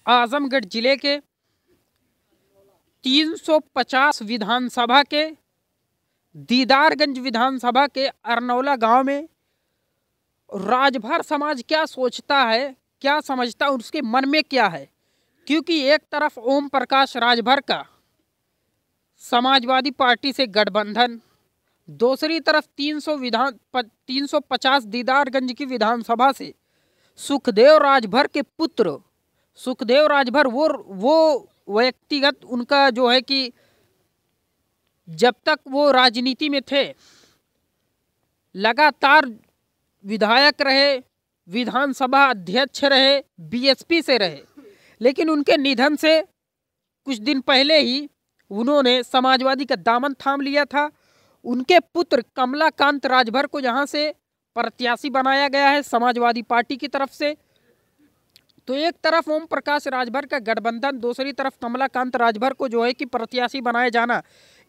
आजमगढ़ जिले के 350 विधानसभा के दीदारगंज विधानसभा के अरनौला गांव में राजभर समाज क्या सोचता है, क्या समझता है, उसके मन में क्या है। क्योंकि एक तरफ ओम प्रकाश राजभर का समाजवादी पार्टी से गठबंधन, दूसरी तरफ 350 दीदारगंज की विधानसभा से सुखदेव राजभर के पुत्र सुखदेव राजभर वो व्यक्तिगत उनका जो है कि जब तक वो राजनीति में थे लगातार विधायक रहे, विधानसभा अध्यक्ष रहे, बीएसपी से रहे, लेकिन उनके निधन से कुछ दिन पहले ही उन्होंने समाजवादी का दामन थाम लिया था। उनके पुत्र कमलाकांत राजभर को जहां से प्रत्याशी बनाया गया है समाजवादी पार्टी की तरफ से, तो एक तरफ ओम प्रकाश राजभर का गठबंधन, दूसरी तरफ कमलाकांत राजभर को जो है कि प्रत्याशी बनाया जाना।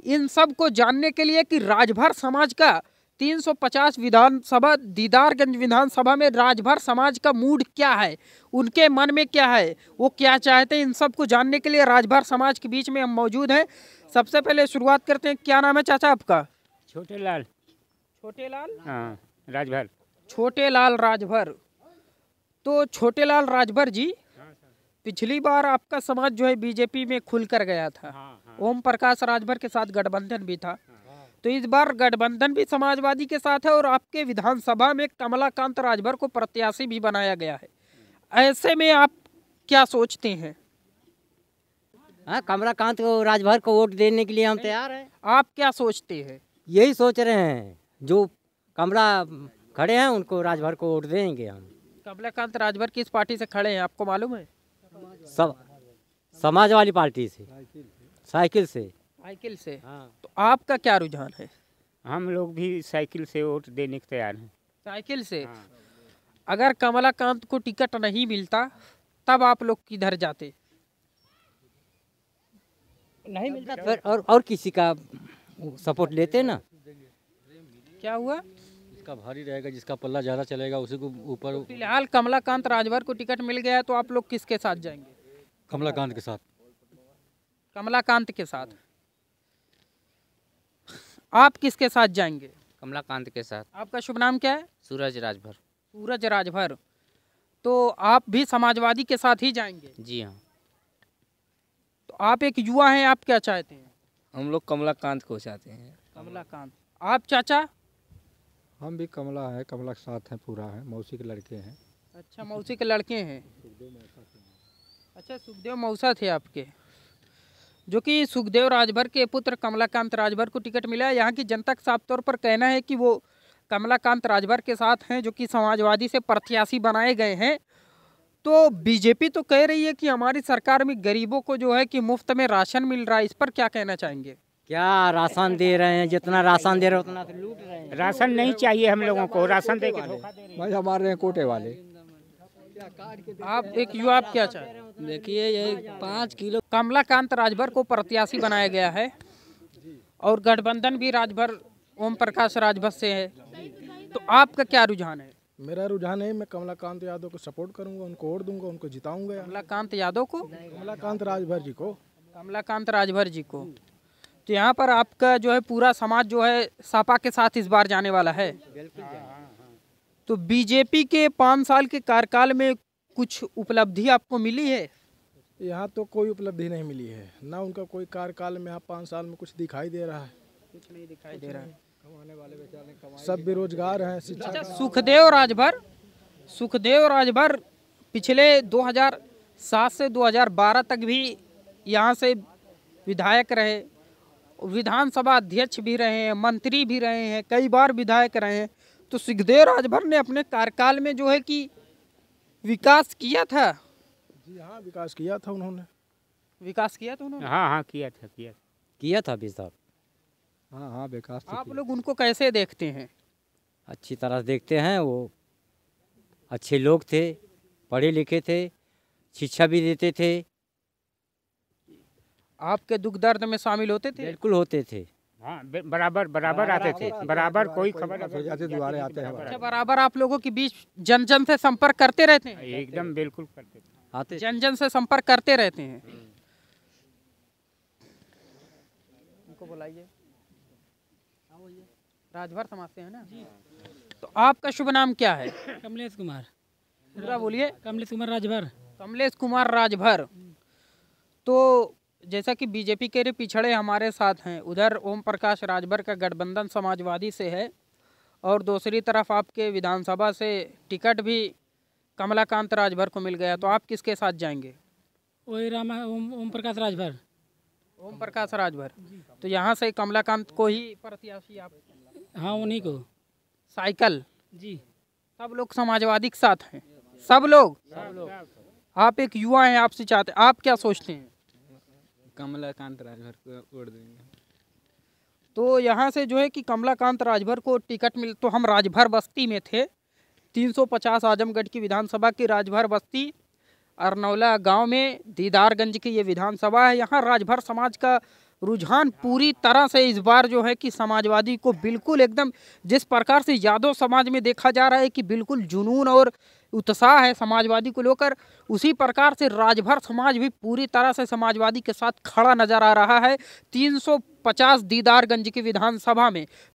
इन सब को जानने के लिए कि राजभर समाज का 350 विधानसभा दीदारगंज विधानसभा में राजभर समाज का मूड क्या है, उनके मन में क्या है, वो क्या चाहते हैं, इन सब को जानने के लिए राजभर समाज के बीच में हम मौजूद हैं। सबसे पहले शुरुआत करते हैं। क्या नाम है चाचा आपका? छोटे लाल। छोटे लाल? हाँ, राजभर। छोटे लाल राजभर। तो छोटे लाल राजभर जी, पिछली बार आपका समाज जो है बीजेपी में खुल कर गया था। ओम प्रकाश राजभर के साथ गठबंधन भी था, तो इस बार गठबंधन भी समाजवादी के साथ है और आपके विधानसभा में कमलाकांत राजभर को प्रत्याशी भी बनाया गया है। ऐसे में आप क्या सोचते हैं? हाँ, कमलाकांत को राजभर को वोट देने के लिए हम तैयार हैं। आप क्या सोचते हैं? यही सोच रहे हैं, जो कमला खड़े हैं उनको राजभर को वोट देंगे हम। कमलाकांत राजभर किस पार्टी से खड़े हैं आपको मालूम है? सब समाजवादी पार्टी से, साइकिल से। साइकिल से। हाँ। तो आपका क्या रुझान है? हम लोग भी साइकिल से वोट देने को तैयार हैं। साइकिल से। हाँ। अगर कमलाकांत को टिकट नहीं मिलता तब आप लोग किधर जाते? नहीं मिलता तो और किसी का सपोर्ट लेते ना। क्या हुआ? जिसका भारी रहेगा, जिसका पल्ला ज़्यादा चलेगा उसी को ऊपर। फिलहाल कमलाकांत राजभर को टिकट मिल गया है, तो आप लोग किसके साथ जाएंगे? कमलाकांत के साथ। कमलाकांत के साथ। आप किसके साथ जाएंगे? कमलाकांत के साथ। आपका शुभ नाम क्या है? सूरज राजभर। सूरज राजभर। तो आप भी समाजवादी के साथ ही जाएंगे? जी हाँ। तो आप एक युवा हैं, आप क्या चाहते हैं? हम लोग कमलाकांत को चाहते हैं। कमलाकांत। आप चाचा? हम भी कमला है, कमला के साथ हैं, पूरा है, मौसी के लड़के हैं। अच्छा, मौसी के लड़के हैं। अच्छा, सुखदेव मौसा थे आपके, जो कि सुखदेव राजभर के पुत्र कमलाकांत राजभर को टिकट मिला है। यहाँ की जनता का साफ तौर पर कहना है कि वो कमलाकांत राजभर के साथ हैं, जो कि समाजवादी से प्रत्याशी बनाए गए हैं। तो बीजेपी तो कह रही है कि हमारी सरकार में गरीबों को जो है कि मुफ्त में राशन मिल रहा है, इस पर क्या कहना चाहेंगे? क्या राशन दे रहे हैं, जितना राशन दे रहे हैं उतना तो लूट रहे हैं। राशन नहीं चाहिए हम लोगों को, राशन दे के धोखा दे रहे हैं। भाई हमारे हैं कोटे वाले। आप एक युवा, आप क्या चाहते हैं? देखिए ये 5 किलो। कमलाकांत राजभर को प्रत्याशी बनाया गया है और गठबंधन भी राजभर ओम प्रकाश राजभर से है, तो आपका क्या रुझान है? मेरा रुझान है, मैं कमलाकांत यादव को सपोर्ट करूंगा, उनको वोट दूंगा, उनको जिताऊंगा। कमलाकांत यादव को? कमलाकांत राजभर जी को। कमलाकांत राजभर जी को। तो यहाँ पर आपका जो है पूरा समाज जो है सपा के साथ इस बार जाने वाला है। तो बीजेपी के 5 साल के कार्यकाल में कुछ उपलब्धि आपको मिली है? यहाँ तो कोई उपलब्धि नहीं मिली है, ना उनका कोई कार्यकाल में यहाँ 5 साल में कुछ दिखाई दे रहा है। कुछ नहीं दिखाई दे रहा है। सब बेरोजगार हैं। शिक्षा अच्छा, सुखदेव राजभर पिछले 2007 से 2012 तक भी यहाँ से विधायक रहे, विधानसभा अध्यक्ष भी रहे हैं, मंत्री भी रहे हैं, कई बार विधायक रहे हैं। तो सुखदेव राजभर ने अपने कार्यकाल में जो है कि विकास किया था। जी हाँ, विकास किया था उन्होंने। विकास किया था उन्होंने? हाँ हाँ, किया था विकास। हाँ, विकास तो आप लोग उनको कैसे देखते हैं? अच्छी तरह देखते हैं, वो अच्छे लोग थे, पढ़े लिखे थे, शिक्षा भी देते थे। आपके दुख दर्द में शामिल होते थे? बिल्कुल होते थे। हाँ, बराबर आते थे, बराबर कोई खबर दुआरे आते हैं। अच्छा, बराबर आप लोगों के बीच जन जन से संपर्क करते रहते हैं? एकदम बिल्कुल करते थे। आते जन जन से संपर्क करते रहते हैं। उनको बुलाइए। राजभर समाज से है ना? तो आपका शुभ नाम क्या है? कमलेश कुमार। पूरा बोलिए। कमलेश कुमार राजभर। कमलेश कुमार राजभर। तो जैसा कि बीजेपी के पिछड़े हमारे साथ हैं, उधर ओम प्रकाश राजभर का गठबंधन समाजवादी से है और दूसरी तरफ आपके विधानसभा से टिकट भी कमलाकांत राजभर को मिल गया, तो आप किसके साथ जाएंगे? वही ओम प्रकाश राजभर। ओम प्रकाश राजभर। तो यहाँ से कमलाकांत को ही प्रत्याशी आप? हाँ, उन्हीं को। साइकिल जी। सब लोग समाजवादी के साथ हैं? सब लोग? आप एक युवा हैं, आपसे चाहते, आप क्या सोचते हैं? कमलाकांत राजभर को वोट देंगे। तो यहाँ से जो है कि कमलाकांत राजभर को टिकट मिल, तो हम राजभर बस्ती में थे, 350 आजमगढ़ की विधानसभा की राजभर बस्ती, अरनौला गांव में दीदारगंज की ये विधानसभा है। यहाँ राजभर समाज का रुझान पूरी तरह से इस बार जो है कि समाजवादी को बिल्कुल एकदम, जिस प्रकार से यादव समाज में देखा जा रहा है कि बिल्कुल जुनून और उत्साह है समाजवादी को लेकर, उसी प्रकार से राजभर समाज भी पूरी तरह से समाजवादी के साथ खड़ा नजर आ रहा है। 350 दीदारगंज की विधानसभा में